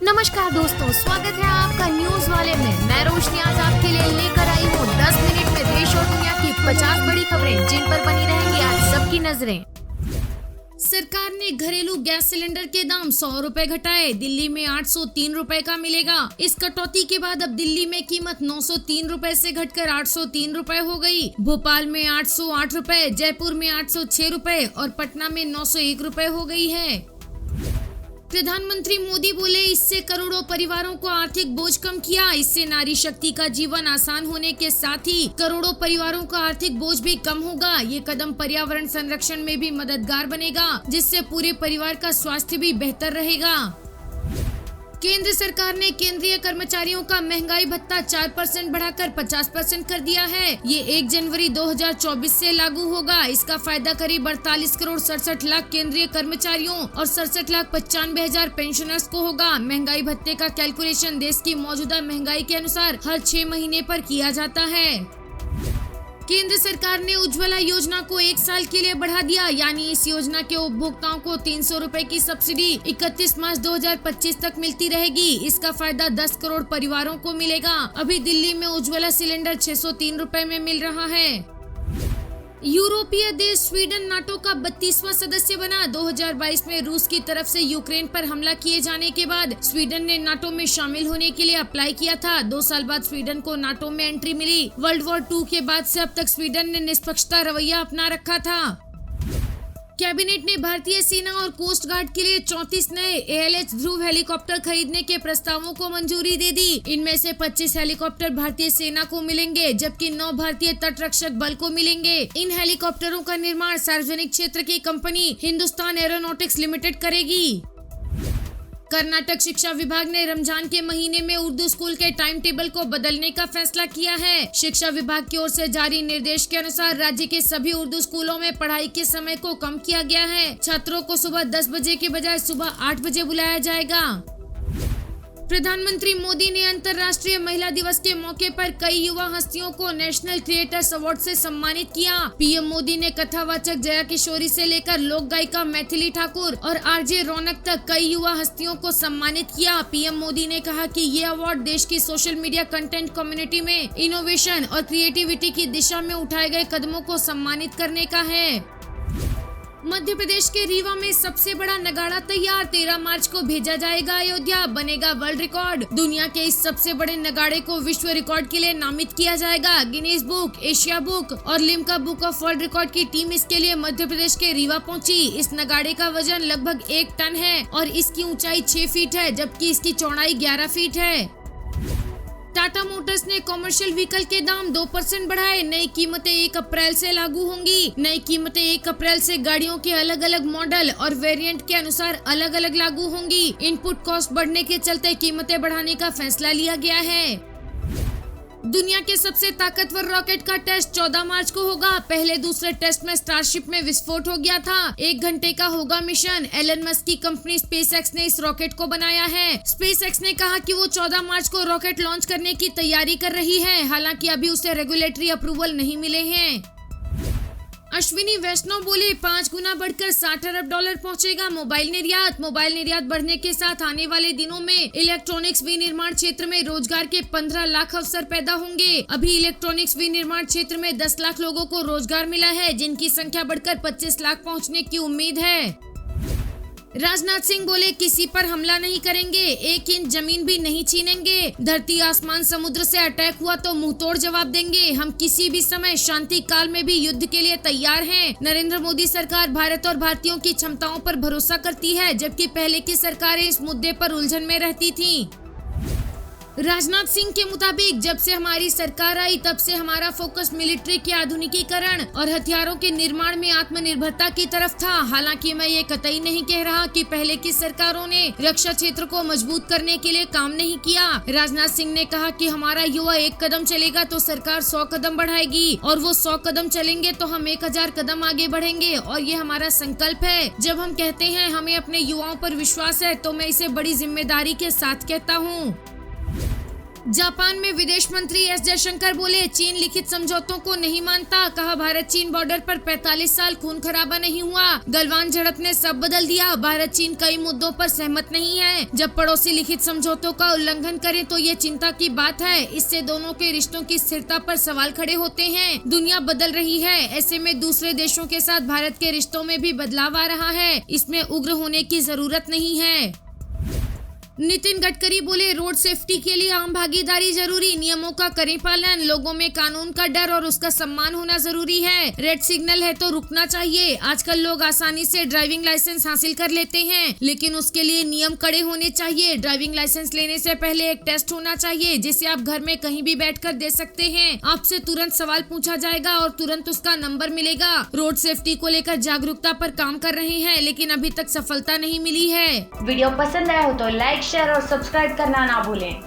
नमस्कार दोस्तों, स्वागत है आपका न्यूज वाले में। मैं रोशनी आज आपके लिए लेकर आई हूँ 10 मिनट में देश और दुनिया की 50 बड़ी खबरें जिन पर बनी रहेंगी आज सबकी नजरें। सरकार ने घरेलू गैस सिलेंडर के दाम 100 रुपए घटाए। दिल्ली में 803 रुपए का मिलेगा। इस कटौती के बाद अब दिल्ली में कीमत 903 रुपए से घटकर 803 रुपए हो गई। भोपाल में 808 रुपए, जयपुर में 806 रुपए और पटना में 901 रुपए हो गई है। प्रधानमंत्री मोदी बोले, इससे करोड़ों परिवारों को आर्थिक बोझ कम किया। इससे नारी शक्ति का जीवन आसान होने के साथ ही करोड़ों परिवारों का आर्थिक बोझ भी कम होगा। ये कदम पर्यावरण संरक्षण में भी मददगार बनेगा, जिससे पूरे परिवार का स्वास्थ्य भी बेहतर रहेगा। केंद्र सरकार ने केंद्रीय कर्मचारियों का महंगाई भत्ता 4% बढ़ाकर 50% कर दिया है। ये 1 जनवरी 2024 से लागू होगा। इसका फायदा करीब 48 करोड़ 67 लाख केंद्रीय कर्मचारियों और 67,95,000 पेंशनर्स को होगा। महंगाई भत्ते का कैलकुलेशन देश की मौजूदा महंगाई के अनुसार हर 6 महीने पर किया जाता है। केंद्र सरकार ने उज्ज्वला योजना को 1 साल के लिए बढ़ा दिया, यानी इस योजना के उपभोक्ताओं को 300 रुपए की सब्सिडी 31 मार्च 2025 तक मिलती रहेगी। इसका फायदा 10 करोड़ परिवारों को मिलेगा। अभी दिल्ली में उज्ज्वला सिलेंडर 603 रुपए में मिल रहा है। यूरोपीय देश स्वीडन नाटो का 32वां सदस्य बना। 2022 में रूस की तरफ से यूक्रेन पर हमला किए जाने के बाद स्वीडन ने नाटो में शामिल होने के लिए अप्लाई किया था। 2 साल बाद स्वीडन को नाटो में एंट्री मिली। वर्ल्ड वॉर 2 के बाद से अब तक स्वीडन ने निष्पक्षता रवैया अपना रखा था। कैबिनेट ने भारतीय सेना और कोस्ट गार्ड के लिए 34 नए ALH ध्रुव हेलीकॉप्टर खरीदने के प्रस्तावों को मंजूरी दे दी। इनमें से 25 हेलीकॉप्टर भारतीय सेना को मिलेंगे, जबकि 9 भारतीय तटरक्षक बल को मिलेंगे। इन हेलीकॉप्टरों का निर्माण सार्वजनिक क्षेत्र की कंपनी हिंदुस्तान एरोनॉटिक्स लिमिटेड करेगी। कर्नाटक शिक्षा विभाग ने रमजान के महीने में उर्दू स्कूल के टाइम टेबल को बदलने का फैसला किया है। शिक्षा विभाग की ओर से जारी निर्देश के अनुसार राज्य के सभी उर्दू स्कूलों में पढ़ाई के समय को कम किया गया है। छात्रों को सुबह 10 बजे के बजाय सुबह 8 बजे बुलाया जाएगा। प्रधानमंत्री मोदी ने अंतर्राष्ट्रीय महिला दिवस के मौके पर कई युवा हस्तियों को नेशनल क्रिएटर्स अवार्ड से सम्मानित किया। पीएम मोदी ने कथावाचक जया किशोरी से लेकर लोक गायिका मैथिली ठाकुर और RJ रौनक तक कई युवा हस्तियों को सम्मानित किया। पीएम मोदी ने कहा कि ये अवार्ड देश की सोशल मीडिया कंटेंट कम्युनिटी में इनोवेशन और क्रिएटिविटी की दिशा में उठाए गए कदमों को सम्मानित करने का है। मध्य प्रदेश के रीवा में सबसे बड़ा नगाड़ा तैयार। 13 मार्च को भेजा जाएगा अयोध्या। बनेगा वर्ल्ड रिकॉर्ड। दुनिया के इस सबसे बड़े नगाड़े को विश्व रिकॉर्ड के लिए नामित किया जाएगा। गिनीज बुक, एशिया बुक और Limca book of world record की टीम इसके लिए मध्य प्रदेश के रीवा पहुंची। इस नगाड़े का वजन लगभग 1 टन है और इसकी ऊंचाई 6 फीट है, जबकि इसकी चौड़ाई 11 फीट है। टाटा मोटर्स ने कॉमर्शियल व्हीकल के दाम 2% बढ़ाए। नई कीमतें 1 अप्रैल से लागू होंगी। नई कीमतें 1 अप्रैल से गाड़ियों के अलग अलग मॉडल और वेरिएंट के अनुसार अलग अलग लागू होंगी। इनपुट कॉस्ट बढ़ने के चलते कीमतें बढ़ाने का फैसला लिया गया है। दुनिया के सबसे ताकतवर रॉकेट का टेस्ट 14 मार्च को होगा। पहले दूसरे टेस्ट में स्टारशिप में विस्फोट हो गया था। 1 घंटे का होगा मिशन। एलन मस्क की कंपनी SpaceX ने इस रॉकेट को बनाया है। SpaceX ने कहा कि वो 14 मार्च को रॉकेट लॉन्च करने की तैयारी कर रही है। हालांकि अभी उसे रेगुलेटरी अप्रूवल नहीं मिले हैं। अश्विनी वैष्णव बोले, 5 गुना बढ़कर $60 अरब पहुंचेगा मोबाइल निर्यात। मोबाइल निर्यात बढ़ने के साथ आने वाले दिनों में इलेक्ट्रॉनिक्स विनिर्माण क्षेत्र में रोजगार के 15 लाख अवसर पैदा होंगे। अभी इलेक्ट्रॉनिक्स विनिर्माण क्षेत्र में 10 लाख लोगों को रोजगार मिला है, जिनकी संख्या बढ़कर 25 लाख पहुंचने की उम्मीद है। राजनाथ सिंह बोले, किसी पर हमला नहीं करेंगे, 1 इंच जमीन भी नहीं छीनेंगे। धरती आसमान समुद्र से अटैक हुआ तो मुंहतोड़ जवाब देंगे। हम किसी भी समय शांति काल में भी युद्ध के लिए तैयार हैं। नरेंद्र मोदी सरकार भारत और भारतीयों की क्षमताओं पर भरोसा करती है, जबकि पहले की सरकारें इस मुद्दे पर उलझन में रहती थीं। राजनाथ सिंह के मुताबिक जब से हमारी सरकार आई तब से हमारा फोकस मिलिट्री के आधुनिकीकरण और हथियारों के निर्माण में आत्मनिर्भरता की तरफ था। हालांकि मैं ये कतई नहीं कह रहा कि पहले की सरकारों ने रक्षा क्षेत्र को मजबूत करने के लिए काम नहीं किया। राजनाथ सिंह ने कहा कि हमारा युवा 1 कदम चलेगा तो सरकार 100 कदम बढ़ाएगी और वो 100 कदम चलेंगे तो हम 1000 कदम आगे बढ़ेंगे और ये हमारा संकल्प है। जब हम कहते हैं हमें अपने युवाओं पर विश्वास है तो मैं इसे बड़ी जिम्मेदारी के साथ कहता हूँ। जापान में विदेश मंत्री एस जयशंकर बोले, चीन लिखित समझौतों को नहीं मानता। कहा, भारत चीन बॉर्डर पर 45 साल खून खराबा नहीं हुआ। गलवान झड़प ने सब बदल दिया। भारत चीन कई मुद्दों पर सहमत नहीं है। जब पड़ोसी लिखित समझौतों का उल्लंघन करें तो ये चिंता की बात है। इससे दोनों के रिश्तों की स्थिरता पर सवाल खड़े होते हैं। दुनिया बदल रही है, ऐसे में दूसरे देशों के साथ भारत के रिश्तों में भी बदलाव आ रहा है। इसमें उग्र होने की जरूरत नहीं है। नितिन गडकरी बोले, रोड सेफ्टी के लिए आम भागीदारी जरूरी। नियमों का करें पालन। लोगों में कानून का डर और उसका सम्मान होना जरूरी है। रेड सिग्नल है तो रुकना चाहिए। आजकल लोग आसानी से ड्राइविंग लाइसेंस हासिल कर लेते हैं, लेकिन उसके लिए नियम कड़े होने चाहिए। ड्राइविंग लाइसेंस लेने से पहले एक टेस्ट होना चाहिए, जिसे आप घर में कहीं भी बैठकर दे सकते हैं। आपसे तुरंत सवाल पूछा जाएगा और तुरंत उसका नंबर मिलेगा। रोड सेफ्टी को लेकर जागरूकता पर काम कर रहे हैं, लेकिन अभी तक सफलता नहीं मिली है। वीडियो पसंद आया हो तो लाइक, शेयर और सब्सक्राइब करना ना भूलें।